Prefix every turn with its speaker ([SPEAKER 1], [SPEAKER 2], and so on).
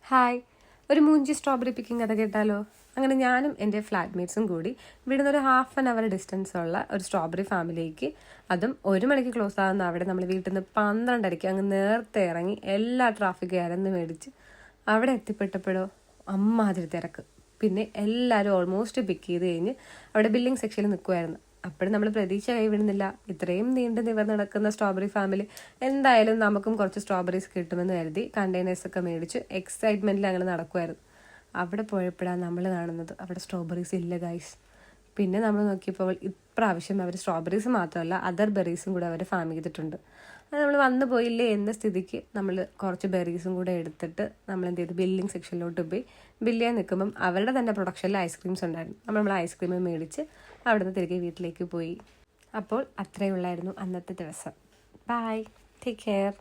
[SPEAKER 1] Hi, ഒരു മൂഞ്ചി strawberry picking കഥ കേട്ടാലോ? അങ്ങനെ ഞാനും എൻ്റെ ഫ്ലാറ്റ്മേറ്റ്സും കൂടി ഇവിടുന്ന് ഒരു ഹാഫ് ആൻ അവർ ഡിസ്റ്റൻസ് ഉള്ള ഒരു സ്ട്രോബെറി ഫാമിലേക്ക്, അതും 1 മണിക്ക് ക്ലോസ് ആകുന്ന അവിടെ നമ്മൾ വീട്ടിൽ നിന്ന് 12:30 അങ്ങ് നേരത്തെ ഇറങ്ങി എല്ലാ ട്രാഫിക് ഇരന്ന് മേടിച്ച് അവിടെ എത്തിപ്പെട്ടപ്പോഴോ അമ്മാതിരി തിരക്ക്. പിന്നെ എല്ലാവരും ഓൾമോസ്റ്റ് പിക്ക് ചെയ്ത് കഴിഞ്ഞ് അവിടെ ബില്ലിംഗ് സെക്ഷനിൽ നിൽക്കുമായിരുന്നു. അപ്പോഴും നമ്മൾ പ്രതീക്ഷ കൈവിടുന്നില്ല. ഇത്രയും നീണ്ടു നിവർന്ന് നടക്കുന്ന സ്ട്രോബെറി ഫാമിലി എന്തായാലും നമുക്കും കുറച്ച് സ്ട്രോബെറീസ് കിട്ടുമെന്ന് കരുതി കണ്ടെയ്നേഴ്സൊക്കെ മേടിച്ച് എക്സൈറ്റ്മെൻറ്റിൽ അങ്ങനെ നടക്കുമായിരുന്നു. അവിടെ പോയപ്പോഴാണ് നമ്മൾ കാണുന്നത് അവിടെ സ്ട്രോബെറീസ് ഇല്ല ഗൈസ്. പിന്നെ നമ്മൾ നോക്കിയപ്പോൾ ഇപ്രാവശ്യം അവർ സ്ട്രോബെറീസ് മാത്രമല്ല അതർ ബെറീസും കൂടെ അവർ ഫാം ചെയ്തിട്ടുണ്ട്. അത് നമ്മൾ വന്നു പോയില്ലേ എന്ന സ്ഥിതിക്ക് നമ്മൾ കുറച്ച് ബെറീസും കൂടെ എടുത്തിട്ട് നമ്മൾ എന്ത് ചെയ്തു, ബില്ലിംഗ് സെക്ഷനിലോട്ട് പോയി ബില്ല് ചെയ്യാൻ നിൽക്കുമ്പം അവരുടെ തന്നെ പ്രൊഡക്ഷനിൽ ഐസ്ക്രീംസ് ഉണ്ടായിരുന്നു. നമ്മൾ ഐസ്ക്രീം മേടിച്ച് അവിടെ നിന്ന് തിരികെ വീട്ടിലേക്ക് പോയി. അപ്പോൾ അത്രയേ ഉള്ളായിരുന്നു അന്നത്തെ ദിവസം. Bye, take care.